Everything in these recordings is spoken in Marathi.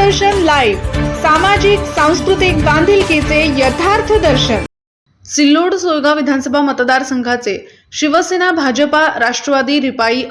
गावदर्शन लाईव्ह, सामाजिक सांस्कृतिक बांधिलकीचे यथार्थ दर्शन। सिल्लोड सोयगाव विधानसभा मतदारसंघाचे शिवसेना, भाजपा, राष्ट्रवादी, रिपाई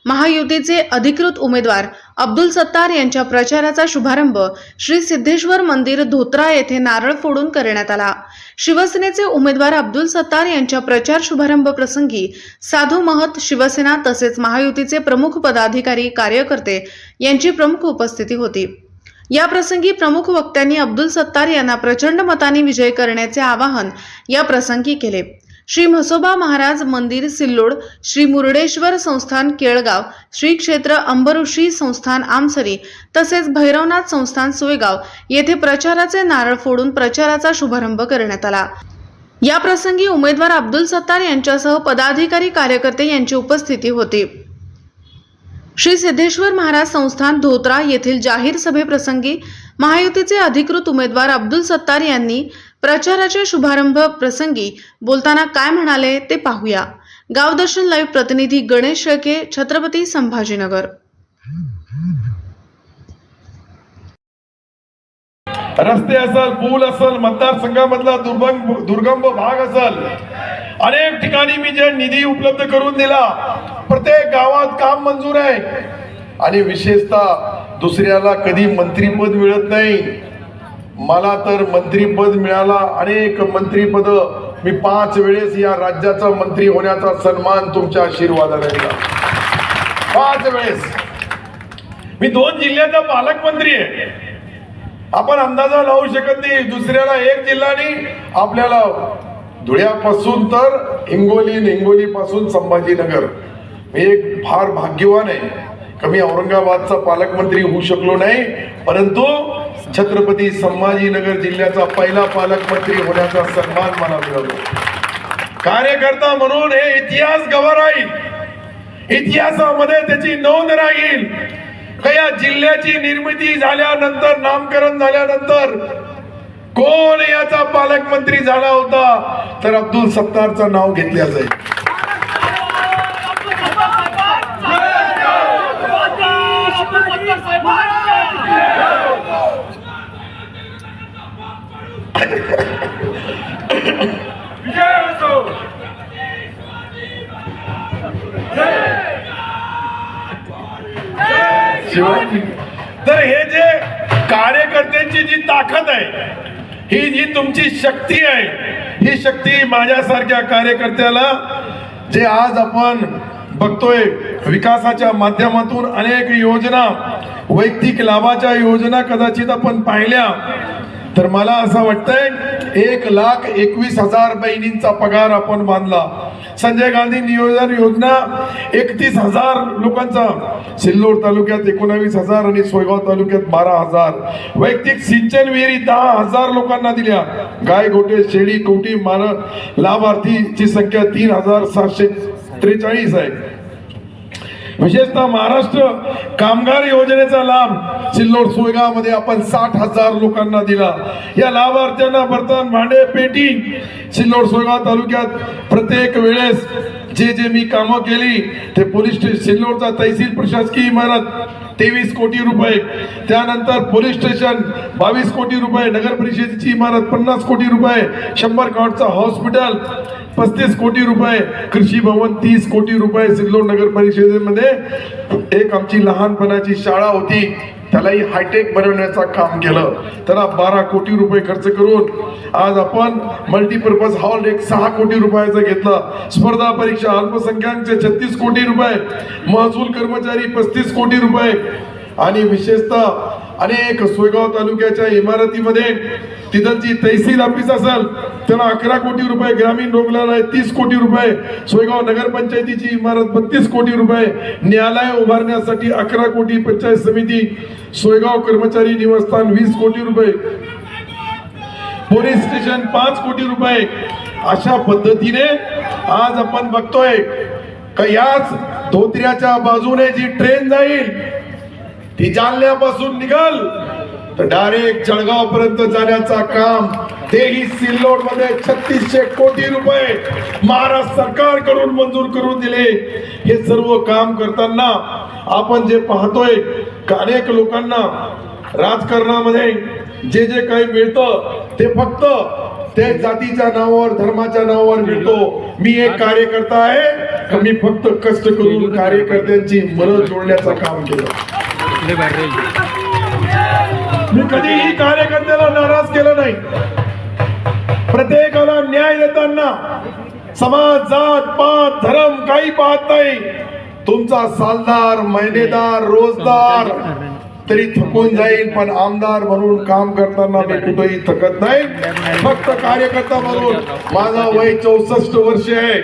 महायुतीचे अधिकृत उमेदवार अब्दुल सत्तार यांच्या प्रचाराचा शुभारंभ श्री सिद्धेश्वर मंदिर धोत्रा येथे नारळ फोडून करण्यात आला। शिवसेनेचे उमेदवार अब्दुल सत्तार यांच्या प्रचार शुभारंभ प्रसंगी साधू महत, शिवसेना तसेच महायुतीचे प्रमुख पदाधिकारी, कार्यकर्ते यांची प्रमुख उपस्थिती होती। या प्रसंगी प्रमुख वक्त्यांनी अब्दुल सत्तार यांना प्रचंड मतांनी विजय करण्याचे आवाहन या प्रसंगी केले। श्री म्हसोबा महाराज मंदिर सिल्लोड, श्री मुर्डेश्वर संस्थान केळगाव, श्री क्षेत्र अंबऋषी संस्थान आमसरी तसेच भैरवनाथ संस्थान सोयगाव येथे प्रचाराचे नारळ फोडून प्रचाराचा शुभारंभ करण्यात आला। या प्रसंगी उमेदवार अब्दुल सत्तार यांच्यासह पदाधिकारी, कार्यकर्ते यांची उपस्थिती होती। श्री सिद्धेश्वर महाराज संस्थान धोत्रा येथील जाहीर सभेप्रसंगी महायुतीचे अधिकृत उमेदवार अब्दुल सत्तार यांनी प्रचाराच्या शुभारंभ प्रसंगी बोलताना काय म्हणाले ते पाहूया। गावदर्शन लाईव्ह प्रतिनिधी गणेश शेळके, छत्रपती संभाजीनगर। रस्ते असल, पूल असल, मतदारसंघामधला दुर्गम भाग असल, अनेक ठिकाणी मी जे निधी उपलब्ध करून दिला, प्रत्येक गावात काम मंजूर आहे आणि विशेषतः दुसऱ्याला कधी मंत्रीपद मिळत नाही, मला तर मंत्रीपद मिळाला। अनेक मंत्रीपद मी 5 वेळेस या राज्याचा मंत्री होण्याचा सन्मान तुमच्या आशीर्वादाने दिला। 5 वेळेस मी 2 जिल्ह्याचा पालकमंत्री आहे। आपण अंदाजा लावू शकत नाही, दुसऱ्याला 1 जिल्हा नाही, आपल्याला धुळ्यापासून तर हिंगोली पासून संभाजीनगर। मी एक फार भाग्यवान आहे, कमी औरंगाबादचा पालकमंत्री होऊ शकलो नाही, परंतु छत्रपती संभाजीनगर जिल्ह्याचा पहिला पालकमंत्री होण्याचा सन्मान मला मिळाला। कार्यकर्ता म्हणून हे इतिहास गवा राहील, इतिहासामध्ये त्याची नोंद राहील। या जिल्ह्याची निर्मिती झाल्यानंतर, नामकरण झाल्यानंतर कोण याचा पालकमंत्री झाला होता तर अब्दुल सत्तारचं नाव घेतलं जाईल। तर हे जे कार्यकर्त्यांची जी ताकद आहे, ही जी तुमची शक्ती आहे, ही शक्ती माझ्यासारख्या कार्यकर्त्याला जे आज आपण बघतोय विकासाच्या माध्यमातून अनेक योजना, वैयक्तिक लाभाच्या योजना कदाचित आपण पाहिल्या, तर मला असं वाटतंय 1,21,000 बहिणींचा पगार आपण बांधला। संजय गांधी नियोजन योजना 31,000 लोकांचा, सिल्लोड तालुक्यात 19,000 आणि सोयगाव तालुक्यात 12,000। वैयक्तिक सिंचन विहिरी 10,000 लोकांना दिल्या। गाय, गोटे, शेळी, कोटी लाभार्थीची संख्या 3,743 आहे। विशेषतः महाराष्ट्र कामगार योजनेचा लाभ सिल्लोड सोयगाव मध्ये आपण 60,000 लोकांना दिला। या लाभार्थ्यांना बर्तन, भांडे, पेटी सिल्लोड सोयगाव तालुक्यात प्रत्येक वेळेस जे मी कामं केली ते पोलीस स्टेशन, सिल्लोडचा तहसील प्रशासकीय इमारत 23 कोटी रुपये, त्यानंतर पोलीस स्टेशन 22 कोटी रुपये, नगर परिषदेची इमारत 50 कोटी रुपये, 100 कॉटचा हॉस्पिटल 35 कोटी रुपये, कृषी भवन 30 कोटी रुपये। सिल्लोड नगर परिषदेमध्ये एक आमची लहानपणाची शाळा होती, त्यालाही हायटेक बनवण्याचं काम केलं, त्याला 12 कोटी रुपये खर्च करून आज आपण मल्टीपर्पज हॉल 6 कोटी रुपयाचा घेतला। स्पर्धा परीक्षा अल्पसंख्याकांचे 36 कोटी रुपये, महसूल कर्मचारी 35 कोटी रुपये आणि विशेषतः अनेक सोयगाव तालुक्याच्या इमारतीमध्ये तिथलची तहसील ऑफिस असेल त्याला 11 कोटी रुपये, ग्रामीण रुग्णालय 30 कोटी रुपये, सोयगाव नगरपंचायतीची इमारत 32 कोटी रुपये, न्यायालय उभारण्यासाठी 11 कोटी, पंचायत समिती, सोयगाव कर्मचारी निवासस्थान 20 कोटी रुपये, पोलीस स्टेशन 5 कोटी रुपये। अशा पद्धतीने आज आपण बघतोय का याच धोत्र्याच्या बाजूने जी ट्रेन जाईल ती जालन्यापासून निघाल तर डायरेक्ट जळगाव पर्यंत जाण्याचा काम तेही सिल्लोड मध्ये 3600 कोटी रुपये महाराष्ट्र सरकारकडून मंजूर करून दिले। हे सर्व काम करताना आपण जे पाहतोय अनेक लोकांना राजकारणामध्ये जे जे काही मिळतं ते फक्त त्या जातीच्या नावावर, धर्माच्या नावावर मिळतो. मी एक कार्यकर्ता आहे का मी फक्त कष्ट करून कार्यकर्त्यांची मनं जोडण्याचं काम केलं. मी कधीही कार्यकर्त्याला नाराज केलं नाही. प्रत्येकाला न्याय देताना समाज, जात, पात, धर्म काही पाहत नाही. तुमचा सालदार, महिनेदार, रोजदार तरी थकून जाईल, पण आमदार म्हणून काम करताना मी कुठेही थकत नाही. फक्त कार्यकर्ता म्हणून माझा वय 64 वर्ष आहे,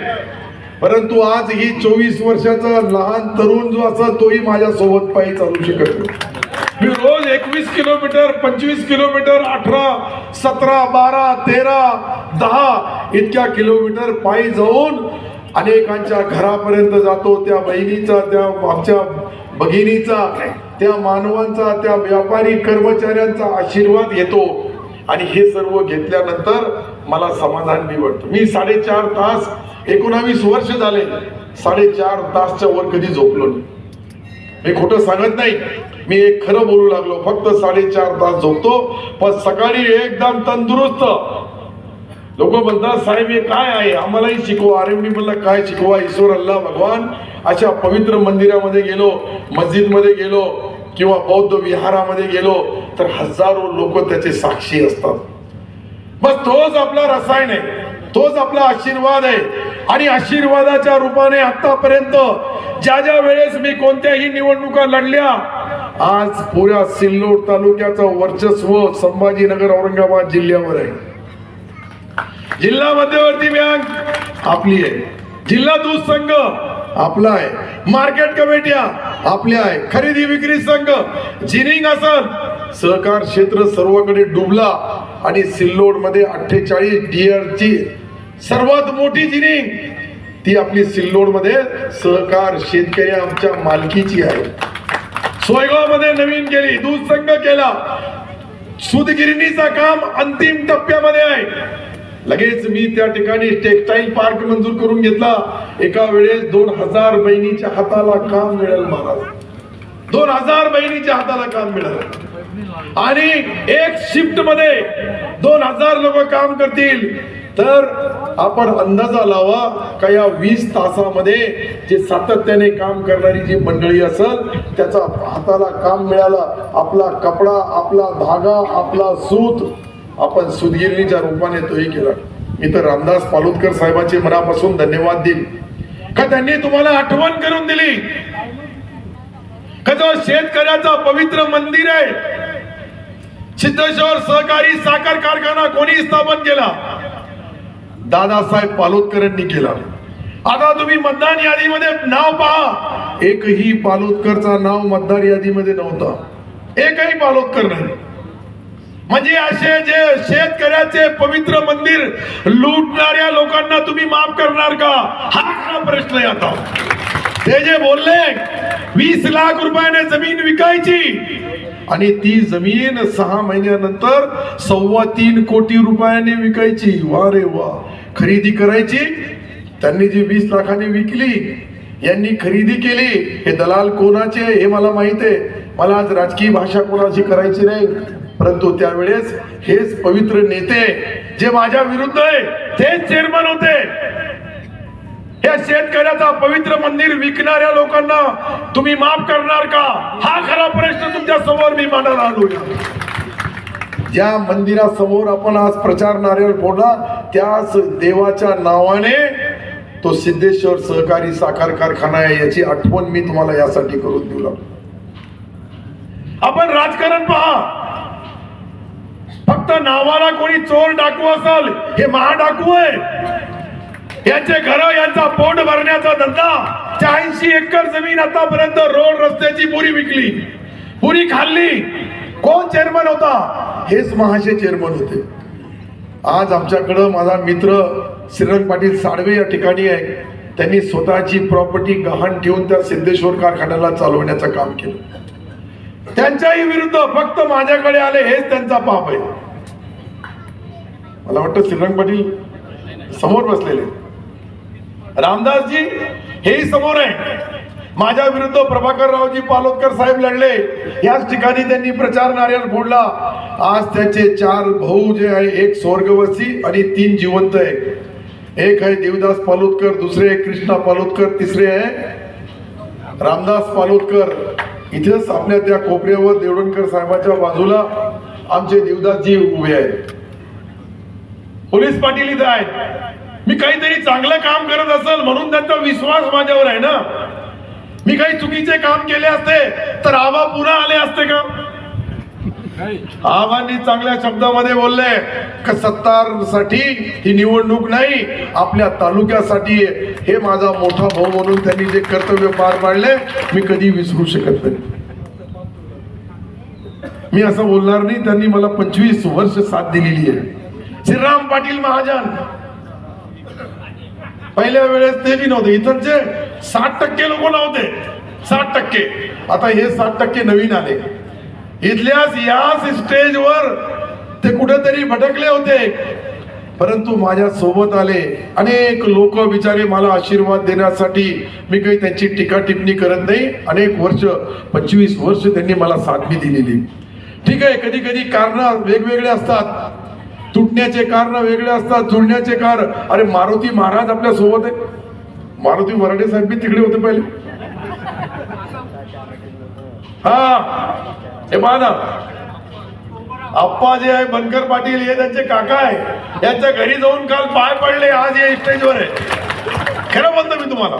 परंतु आज ही 24 वर्षाचा लहान तरुण जो असेल तोही माझ्या सोबत पायी चालू शकत नाही. मी रोज 21 किलोमीटर, 25 किलोमीटर, 18, 17, 12, 13, 10 इतक्या किलोमीटर पायी जाऊन अनेकांच्या घरापर्यंत जातो. त्या बहिणीचा, त्या आमच्या भगिनीचा, त्या मानवांचा, त्या व्यापारी कर्मचाऱ्यांचा आशीर्वाद घेतो. आणि हे सर्व घेतल्यानंतर मला समाधान बी वाटतं. मी 4.5 तास 19 वर्ष झाले 4.5 तासच्या वर कधी झोपलो नाही. मी खोटं सांगत नाही, मी एक खरं बोलू लागलो. फक्त 4.5 तास झोपतो, पण सकाळी एकदम तंदुरुस्त. लोक म्हणतात साहेब हे काय आहे, आम्हालाही शिकवा. अरे मी म्हणलं काय शिकवा, ईश्वर अल्लाह भगवान. अशा पवित्र मंदिरामध्ये गेलो, मस्जिद मध्ये गेलो किंवा बौद्ध विहारामध्ये गेलो तर हजारो लोक त्याचे साक्षी असतात. बस तोच आपला रसायन आहे, तोच आपला आशीर्वाद आहे. आणि आशीर्वादाच्या रूपाने आतापर्यंत ज्या ज्या वेळेस मी कोणत्याही निवडणुका लढल्या, आज पुऱ्या सिल्लोड तालुक्याचं वर्चस्व संभाजीनगर औरंगाबाद जिल्ह्यावर आहे. जिल्हा मध्यवर्ती बँक आपली आहे, जिल्हा दूध संघ आपला आहे, मार्केट कमिट्या आपल्या आहे, खरेदी विक्री संघ, जिनिंग असल, सहकार क्षेत्र सर्वकडे डुबला. आणि सिल्लोड मध्ये 48 डिअरची सर्वात मोठी जिनिंग ती आपली सिल्लोड मध्ये सहकार शेतकरी आमच्या मालकीची आहे. सोयगाव मध्ये नवीन केली, दूध संघ केला, सूतगिरणीचा काम अंतिम टप्प्यामध्ये आहे. लगेच मी त्या ठिकाणी टेक्सटाईल पार्क मंजूर करून घेतला. एका वेळेस 2000 बहिणीच्या हाताला काम मिळेल महाराज, 2000 बहिणीच्या हाताला काम मिळेल. आणि एक शिफ्ट मध्ये 2000 लोक काम करतील. तर आपण अंदाजा लावा का या 20 तासामध्ये जे सातत्याने काम करणारी जी मंडळी असेल त्याचा हाताला काम मिळालं. आपला कपडा, आपला धागा, आपला सूत आपण सूतगिरणीच्या रूपाने तोही केला. मी तर रामदास पालुतकर साहेबांचे मनापासून धन्यवाद देईन का त्यांनी तुम्हाला आठवण करून दिली का जो शेतकऱ्याचा पवित्र मंदिर आहे सिद्धेश्वर सहकारी साखर कारखाना कोणी स्थापन केला? दादासाहेब पालोदकरांनी केला. आता तुम्ही मतदान यादीमध्ये नाव पहा, एकही पालोदकरचा नाव मतदार यादीमध्ये नव्हता, एकही पालोदकर नाही. म्हणजे असे जे शेतकऱ्याचे पवित्र मंदिर लुटणाऱ्या लोकांना तुम्ही माफ करणार का, हा खरा प्रश्न आहे. आता ते जे बोलले 20 लाख रुपयाने जमीन विकायची आणि ती जमीन 6 महिन्यानंतर 3.25 कोटी रुपयाने विकायची. वा रे वा. खरेदी करायची, त्यांनी जी 20 लाखाने विकली, यांनी खरेदी केली. हे दलाल कोणाचे हे मला माहित आहे. मला आज राजकीय भाषा कोणाची करायची नाही, परंतु त्यावेळेस हेच पवित्र नेते जे माझ्या विरुद्ध आहे तेच चेअरमन होते. या शेतकऱ्याचा पवित्र मंदिर विकणाऱ्या लोकांना तुम्ही माफ करणार का, हा खरा प्रश्न तुमच्या समोर मी मांडायला आलो. ज्या मंदिरासमोर आपण आज प्रचार नारळ फोडला त्याच देवाच्या नावाने तो सिद्धेश्वर सहकारी साखर कारखाना आहे, याची आठवण मी तुम्हाला यासाठी करून देऊ लागलो. आपण राजकारण पहा, फक्त नावाला कोणी चोर डाकू असेल, हे महाडाकू आहे. यांचे घर, यांचा पोट भरण्याचा धंदा. 80 एकर जमीन आतापर्यंत रोड रस्त्याची पुरी विकली, पुरी खाल्ली. कोण चेअरमन होता? हेच महाशय चेअरमन होते. आज आमच्याकडं माझा मित्र श्रीरंग पाटील साडवे या ठिकाणी आहे. त्यांनी स्वतःची प्रॉपर्टी गहाण ठेवून त्या सिद्धेश्वर कारखान्याला चालवण्याचं काम केलं. त्यांच्याही विरुद्ध फक्त माझ्याकडे आले, हेच त्यांचा पाप आहे. मला वाटतं श्रीरंग पाटील समोर बसलेले, रामदासजी हेही समोर आहे. माझ्या विरुद्ध प्रभाकररावजी पालोदकर साहेब लढले, याच ठिकाणी त्यांनी प्रचार नारळ फोडला. आज त्याचे 4 भाऊ जे आहे, एक स्वर्गवासी आणि 3 जिवंत आहे. एक आहे देवदास पालोदकर, दुसरे आहे कृष्णा पालोदकर, तिसरे आहे रामदास पालोदकर. इथेच आपल्या त्या कोपऱ्यावर देवडणकर साहेबांच्या बाजूला आमचे देवदासजी उभे आहेत. पोलीस पाटील इथे आहेत. मी काहीतरी चांगलं काम करत असेल म्हणून त्यांचा विश्वास माझ्यावर आहे ना. मी काही चुकीचे काम केले असते तर आबा पुन्हा आले असते का? आबांनी चांगल्या शब्दामध्ये बोलले की सत्तारसाठी ही निवडणूक नाही, आपल्या तालुक्यासाठी आहे. हे माझा मोठा भाऊ म्हणून त्यांनी जे कर्तव्य पार पाडले मी कधी विसरू शकत नाही. मी असं बोलणार नाही. त्यांनी मला 25 वर्ष साथ दिलेली आहे. श्रीराम पाटील महाजन पहिल्या वेळेस ते बी नव्हते. इथंचे 60% लोक नव्हते. 60%. आता हे 60% नवीन आले. इथल्याच याच स्टेजवर ते कुठेतरी भटकले होते, परंतु माझ्या सोबत आले. अनेक लोक बिचारे मला आशीर्वाद देण्यासाठी. मी काही त्यांची टीका टिप्पणी करत नाही. अनेक वर्ष 25 वर्ष त्यांनी मला साथ बी दिलेली. ठीक आहे, कधी कधी कारण वेगवेगळे असतात. तुटण्याचे कारण वेगळे असतात, जुळण्याचे कारण. अरे मारुती महाराज आपल्या सोबत आहे. मारुती मराठे साहेब बी तिकडे होते पहिले. हा हे पाहा, आप्पा जे आहे बनकर पाटील हे त्यांचे काका आहे. यांच्या घरी जाऊन काल पाय पडले, आज हे स्टेजवर आहे. खरं म्हणतो मी तुम्हाला.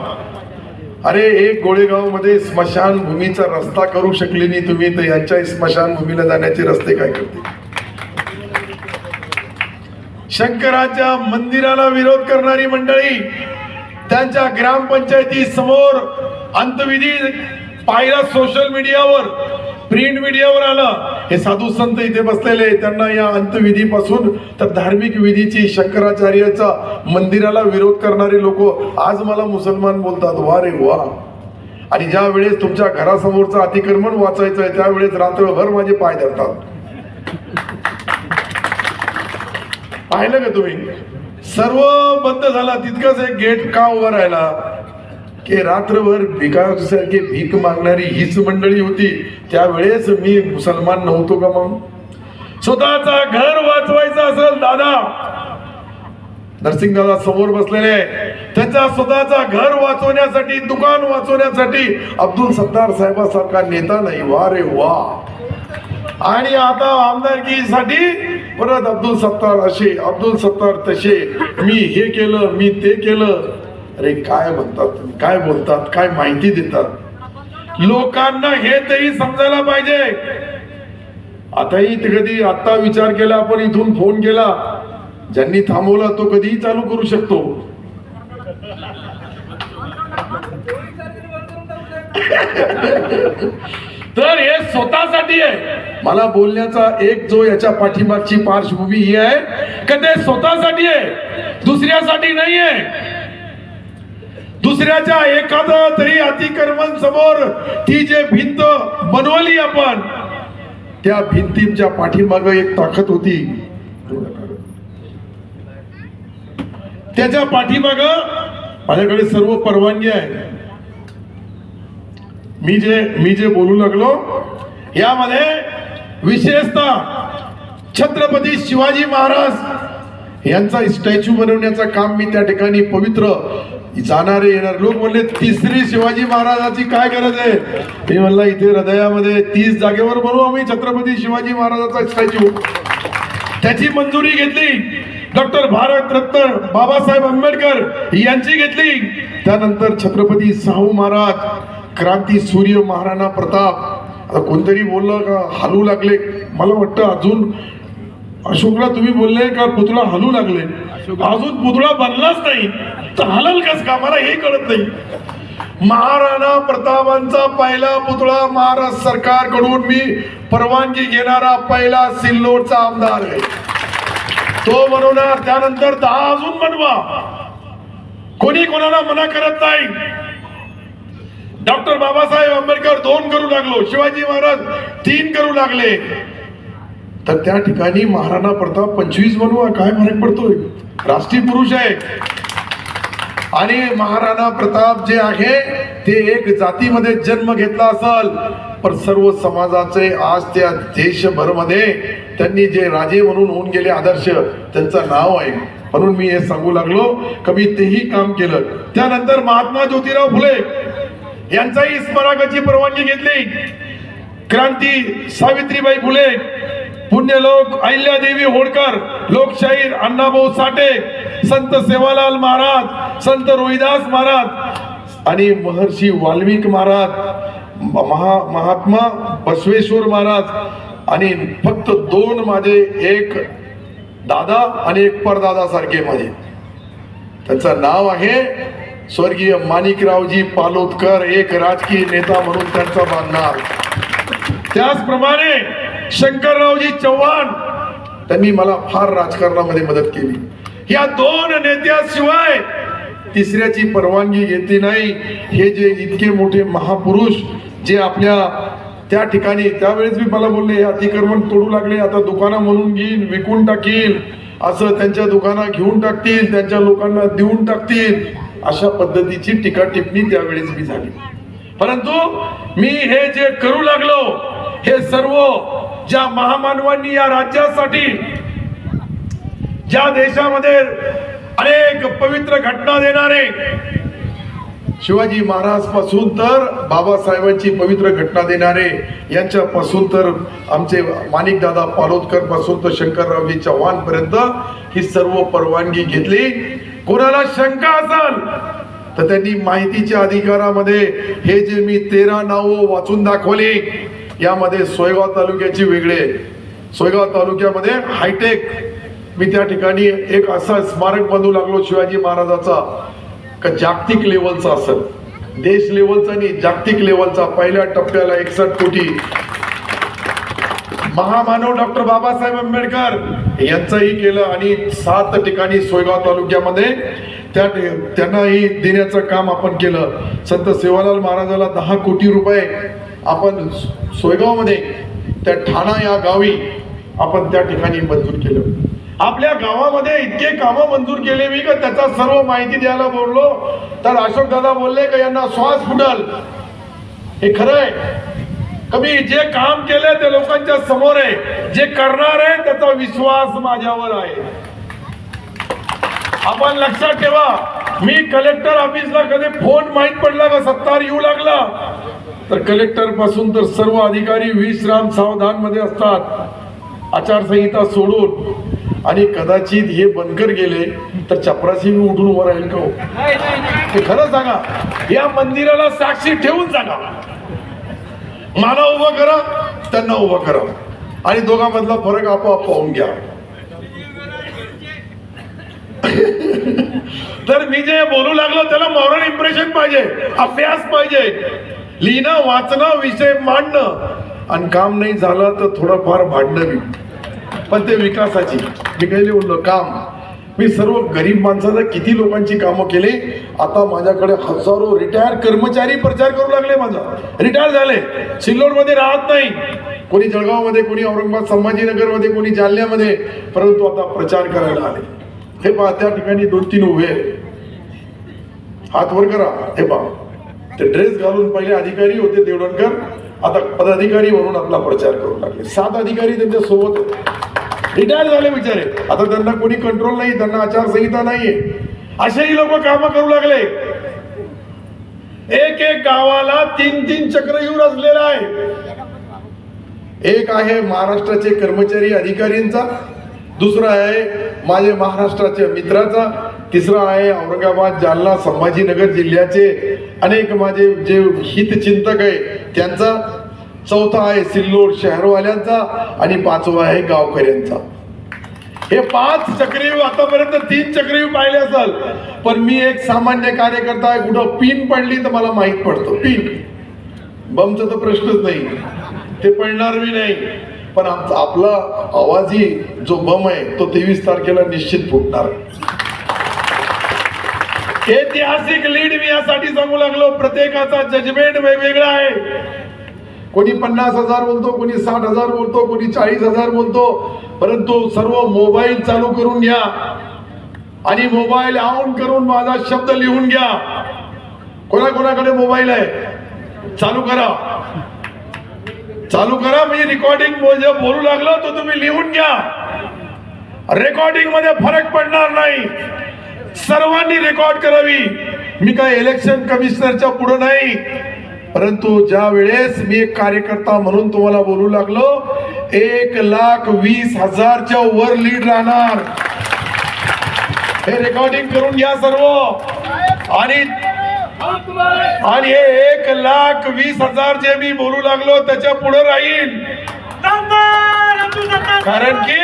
अरे एक गोळेगाव मध्ये स्मशानभूमीचा रस्ता करू शकले नाही तुम्ही, तर यांच्या स्मशानभूमीला जाण्याचे रस्ते काय करते? शंकराच्या मंदिराला विरोध करणारी मंडळी त्यांच्या ग्रामपंचायती समोर अंतविधी पाहिला, सोशल मीडियावर, प्रिंट मीडियावर आलं. हे साधू संत इथे बसलेले, त्यांना या अंतविधीपासून तर धार्मिक विधीची शंकराचार्याचा मंदिराला विरोध करणारे लोक आज मला मुसलमान बोलतात. वा रे वा. आणि ज्या वेळेस तुमच्या घरासमोरचं अतिक्रमण वाचायचं आहे त्यावेळेस रात्रभर माझे पाय धरतात. पाहिलं का तुम्ही? सर्व बंद झाला. तितकंच एक गेट का उभा राहिला की रात्रभर भिकासारखी भीक मागणारी हीच मंडळी होती. त्यावेळेस मी मुसलमान नव्हतो का? मग स्वतःचा घर वाचवायचं असेल, दादा नरसिंग दादा समोर बसलेले, त्यांचा स्वतःचा घर वाचवण्यासाठी, दुकान वाचवण्यासाठी अब्दुल सत्तार साहेबासारखा नेता नाही. वा रे वा. आणि आता आमदारकीसाठी परत अब्दुल सत्तार असे, अब्दुल सत्तार तसे, मी हे केलं, मी ते केलं. अरे काय म्हणतात तुम्ही, काय बोलतात, काय माहिती देतात? लोकांना हे तरी समजायला पाहिजे. आताही कधी आता विचार केला आपण, इथून फोन केला, ज्यांनी थांबवला तो कधीही चालू करू शकतो. तर हे स्वतःसाठी आहे. मला बोलण्याचा एक जो याच्या पाठीमागची पार्श्वभूमी ही आहे की ते स्वतःसाठी आहे, दुसऱ्यासाठी नाही आहे. दुसऱ्याच्या एखादा तरी अतिक्रमण समोर ती जे भिंत बनवली आपण, त्या भिंतीच्या पाठीमाग एक ताकद होती. त्याच्या पाठीमाग माझ्याकडे सर्व परवानगी आहे. मी जे बोलू लागलो यामध्ये विशेषतः छत्रपती शिवाजी महाराज यांचा स्टॅच्यू बनवण्याचं काम मी त्या ठिकाणी पवित्र जाणारे येणार लोक म्हणले 3री शिवाजी महाराजाची काय गरज आहे? मी म्हणला इथे हृदयामध्ये 30 जागेवर बनवू आम्ही छत्रपती शिवाजी महाराजाचा स्टॅच्यू. त्याची मंजुरी घेतली डॉक्टर भारतरत्न बाबासाहेब आंबेडकर यांची घेतली. त्यानंतर छत्रपती शाहू महाराज, क्रांती सूर्य महाराणा प्रताप. आता कोणतरी बोललं का हलू लागले, मला वाटतं अजून अशोकला तुम्ही बोलले का पुतळा हलू लागले, अजून पुतळा बनलाच नाही तर हलल कस का मला हे कळत नाही. महाराणा प्रतापांचा पहिला पुतळा महाराष्ट्र सरकारकडून मी परवानगी घेणारा पहिला सिल्लोडचा आमदार आहे. तो बनवणार, त्यानंतर 10 अजून बनवा. कोणी कोणाला मना करत नाही. डॉक्टर बाबासाहेब आंबेडकर 2 करू लागलो, शिवाजी महाराज 3 करू लागले. तर त्या ठिकाणी महाराणा प्रताप 25 बनवा, काय फरक पडतोय? राष्ट्रीय पुरुष आहे. आणि महाराणा प्रताप जे आहे ते एक जातीमध्ये जन्म घेतला असेल, पण सर्व समाजाचे आज त्या देशभर मध्ये त्यांनी जे राजे म्हणून होऊन गेले आदर्श, त्यांचं नाव आहे. म्हणून मी हे सांगू लागलो की मी तेही काम केलं. त्यानंतर महात्मा ज्योतिराव फुले यांचाही स्मारकाची परवानगी घेतली. क्रांती सावित्रीबाई फुले, पुण्यलोक अहिल्यादेवी होळकर, लोकशाहीर अण्णाभाऊ साठे, संत सेवालाल महाराज, संत रोहिदास महाराज आणि महर्षी वाल्मिक महाराज, महात्मा बसवेश्वर महाराज आणि फक्त दोन माझे, एक दादा आणि एक परदादा सारखे माझे. त्यांचं नाव आहे स्वर्गीय माणिकरावजी पालोदकर, एक राजकीय नेता म्हणून त्यांचा मानणार. त्याचप्रमाणे शंकररावजी चव्हाण, त्यांनी मला फार राजकारणामध्ये मदत केली. या दोन नेत्याशिवाय तिसऱ्याची परवानगी घेतली नाही. हे जे इतके मोठे महापुरुष जे आपल्या त्या ठिकाणी, त्यावेळेस मी मला बोलले हे अतिक्रमण तोडू लागले, आता दुकानं म्हणून घेईन, विकून टाकील, असं त्यांच्या दुकानं घेऊन टाकतील, त्यांच्या लोकांना देऊन टाकतील, अशा पद्धतीची टीका टिप्पणी त्यावेळेस मी झाली. परंतु मी हे जे करू लागलो, हे सर्व ज्या महामानवांनी या राज्यासाठी, ज्या देशामध्ये अनेक पवित्र घटना देणारे शिवाजी महाराज पासून तर बाबासाहेबांची पवित्र घटना देणारे यांच्यापासून तर आमचे माणिकदादा पालोदकर पासून तर शंकररावजी चव्हाण पर्यंत ही सर्व परवानगी घेतली. कोणाला शंका असेल तर त्यांनी माहितीच्या अधिकारामध्ये हे जे मी 13 नावं वाचून दाखवली, यामध्ये सोयगाव तालुक्याची वेगळे, सोयगाव तालुक्यामध्ये हायटेक, मी त्या ठिकाणी एक असा स्मारक बांधू लागलो शिवाजी महाराजाचा का जागतिक लेवलचा असेल, देश लेवलचा नाही, जागतिक लेवलचा. पहिल्या टप्प्याला 61 कोटी. महामानव डॉक्टर बाबासाहेब आंबेडकर यांचंही केलं आणि 7 ठिकाणी सोयगाव तालुक्यामध्ये त्यांनाही देण्याचं काम आपण केलं. संत सेवालाल महाराजाला 10 कोटी रुपये आपण सोयगाव मध्ये त्या ठाणा या गावी आपण त्या ठिकाणी मंजूर केलं. आपल्या गावामध्ये इतके कामं मंजूर केले मी का त्याचा सर्व माहिती द्यायला बोललो तर अशोक दादा बोलले का यांना श्वास फुटल. हे खरं आहे. कमी जे काम केले ते लोकांच्या समोर आहे, जे करणार आहे त्याचा विश्वास माझ्यावर आहे. आपण लक्षात ठेवा, मी कलेक्टर ऑफिसला कधी फोन माहित पडला का सत्तार येऊ लागला तर कलेक्टर पासून तर सर्व अधिकारी विश्राम सावधान मध्ये असतात, आचारसंहिता सोडून. आणि कदाचित हे बनकर गेले तर चपराशी उठून उभं राहील का हो? ते खरं सांगा, या मंदिराला साक्षी ठेवून सांगा, मला उभं करा, त्यांना उभं करा आणि दोघांमधला फरक आपोआप पाहून घ्या. तर मी जे बोलू लागलो त्याला मॉरल इम्प्रेशन पाहिजे, अभ्यास पाहिजे, लिहिणं वाचणं विषय मांडणं आणि काम नाही झालं तर थोडंफार भांडणं बी, पण ते विकासाची. मी काही बोललो काम, मी सर्व गरीब माणसाला किती लोकांची कामं केली. आता माझ्याकडे हजारो रिटायर कर्मचारी प्रचार करू लागले. माझा रिटायर झाले, सिल्लोड मध्ये राहत नाही, कोणी जळगाव मध्ये, कोणी औरंगाबाद संभाजीनगर मध्ये, कोणी जालन्यामध्ये, परंतु आता प्रचार करायला आले. हे पहा त्या ठिकाणी 2-3 उभे, हात वर करा. हे पहा ते ड्रेस घालून पहिले अधिकारी होते देवडणकर, आता पदाधिकारी म्हणून आपला प्रचार करू लागले. 7 अधिकारी त्यांच्या सोबत रिटायर झाले बिचारे. आता त्यांना कोणी कंट्रोल नाही, त्यांना आचारसंहिता नाहीये. असेही लोक कामं करू लागले. एक गावाला 3-3 चक्रव्यूह रचलेला आहे. एक आहे महाराष्ट्राचे कर्मचारी अधिकाऱ्यांचा, दुसरा आहे माझे महाराष्ट्राच्या मित्राचा, तिसरा आहे औरंगाबाद जालना संभाजीनगर जिल्ह्याचे अनेक माझे जे हितचिंतक आहे त्यांचा, चौथा आहे सिल्लोड शहरवाल्यांचा आणि 5वा आहे गावकऱ्यांचा. हे 5 चक्रव्यूह, आतापर्यंत 3 चक्रव्यूह पाहिले असाल, पण मी एक सामान्य कार्यकर्ता आहे. कुठं पिन पडली तर मला माहित पडतं. पिन बमचा तर प्रश्नच नाही, ते पडणार बी नाही, पण आपला आवाजी जो बम आहे तो 23 तारखेला निश्चित फुटणार. ऐतिहासिक लीड मी यासाठी सांगू लागलो, प्रत्येकाचा जजमेंट वेगवेगळा आहे. कोणी 50,000 बोलतो, कोणी 60,000 बोलतो, कोणी 40,000 बोलतो, परंतु सर्व मोबाईल चालू करून घ्या आणि मोबाईल ऑन करून माझा शब्द लिहून घ्या. कोणाकोणाकडे मोबाईल आहे चालू करा, चालू करा. मी रेकॉर्डिंग बोलू लागलो तर तुम्ही लिहून घ्या. रेकॉर्डिंग मध्ये फरक पडणार नाही, सर्वांनी रेकॉर्ड करावी. मी काय इलेक्शन कमिशनरच्या पुढे नाही, परंतु ज्या वेळेस मी एक कार्यकर्ता म्हणून तुम्हाला बोलू लागलो, 1,20,000च्या वर लीड राहणार. हे रेकॉर्डिंग करून घ्या सर्व. आणि हे 1,20,000 जे मी बोलू लागलो त्याच्या पुढे राहील. कारण की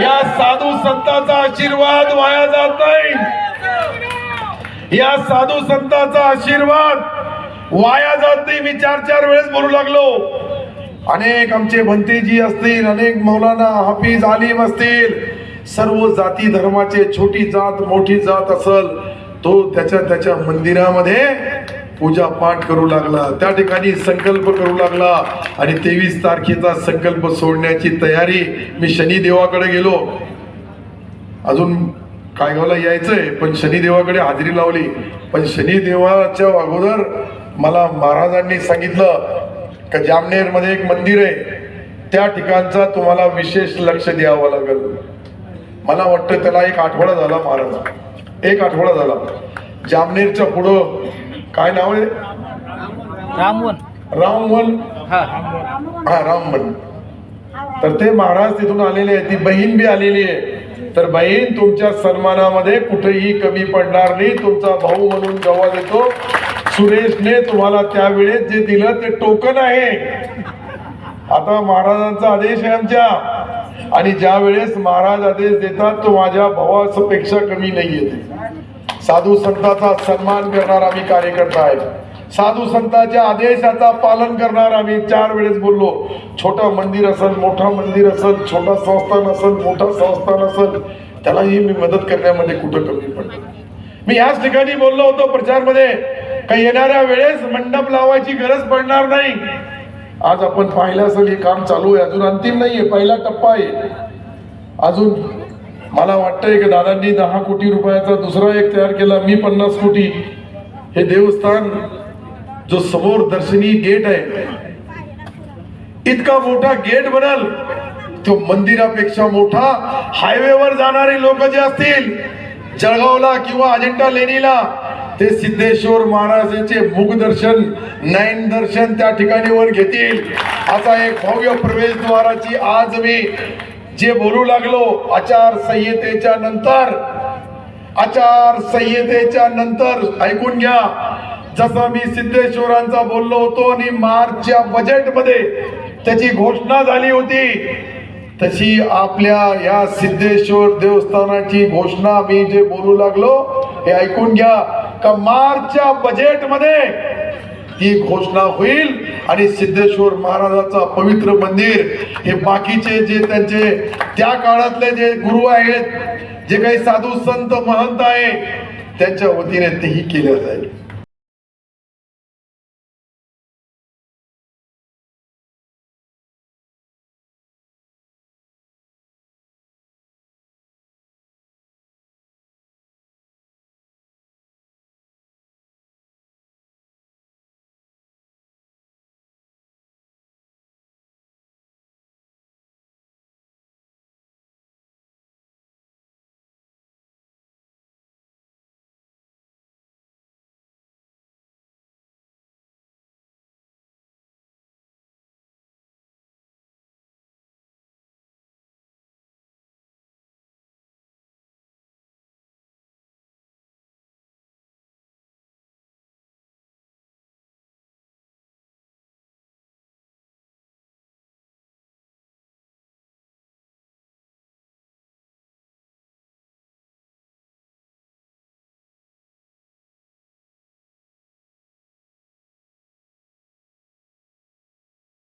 या साधू संतांचा आशीर्वाद वाया जात नाही. या साधू संतांचा आशीर्वाद वाया जात नाही. मी 4 वेळेस बोलू लागलो. अनेक आमचे भंतेजी असतील, अनेक मौलाना हाफिज आलिम असतील, सर्व जाती धर्माचे, छोटी जात मोठी जात असल, तो त्याच्या मंदिरामध्ये पूजा पाठ करू लागला, त्या ठिकाणी संकल्प करू लागला. आणि 23 तारखेचा संकल्प सोडण्याची तयारी. मी शनिदेवाकडे गेलो, अजून कायगावला यायचंय, पण शनिदेवाकडे हाजरी लावली. पण शनिदेवाच्या अगोदर मला महाराजांनी सांगितलं की जामनेर मध्ये एक मंदिर आहे, त्या ठिकाणचा तुम्हाला विशेष लक्ष द्यावं लागेल. मला वाटतं त्याला 1 आठवडा झाला महाराज, 1 आठवडा झाला. जामनेरच्या पुढं काय नाव आहे? रामवन. हा, रामवन. तर ते महाराज तिथून आलेले आहे, ती बहीण बी आलेली आहे. तर बहीण तुमच्या सन्मानामध्ये कुठेही कमी पडणार नाही. तुमचा भाऊ म्हणून गवा देतो. सुरेशने तुम्हाला त्यावेळेस जे दिलं ते टोकन आहे. आता महाराजांचा आदेश आहे आमच्या, आणि ज्या वेळेस महाराज आदेश देतात तो माझ्या भावापेक्षा कमी नाहीये. साधू संतांचा सन्मान करणार आम्ही कार्यकर्ता आहे. साधू संतांच्या आदेशाचा पालन करणार आम्ही. 4 वेळेस बोललो. छोटा मंदिर असेल, मोठा मंदिर असेल, छोटा संस्थान असेल, मोठा संस्थान असेल, त्यालाही मी मदत करण्यामध्ये कुठं कमी पडतो. मी याच ठिकाणी बोललो होतो प्रचारमध्ये, काही येणाऱ्या वेळेस मंडप लावायची गरज पडणार नाही. आज आपण पाहिलं असेल हे काम चालू आहे, अजून अंतिम नाहीये, पहिला टप्पा आहे. अजून मला वाटतंय की दादांनी 10 कोटी रुपयाचा दुसरा एक तयार केला, मी 50 कोटी. हे देवस्थान जो समोर दर्शनी गेट आहे, इतका मोठा गेट बनल, तो मंदिरापेक्षा मोठा. हायवेवर जाणारे लोक जे असतील जळगावला किंवा अजिंठा लेणीला, ते सिद्धेश्वर महाराजांचे मुख दर्शन, नयन दर्शन त्या ठिकाणी वर घेतील. असा एक भव्य प्रवेशद्वाराची आज मी जे बोलू लागलो, आचारसंहितेच्या नंतर ऐकून घ्या. जसं मी सिद्धेश्वरांचा बोललो होतो आणि मार्चच्या बजेटमध्ये त्याची घोषणा झाली होती, तशी आपल्या या सिद्धेश्वर देवस्थानाची घोषणा मी जे बोलू लागलो हे ऐकून घ्या. का मार्चच्या बजेटमध्ये ही घोषणा होईल आणि सिद्धेश्वर महाराजाचा पवित्र मंदिर, हे बाकीचे जे त्यांचे त्या काळातले जे गुरु आहेत, जे काही साधू संत महंत आहे, त्यांच्या वतीने तेही केलं जाईल.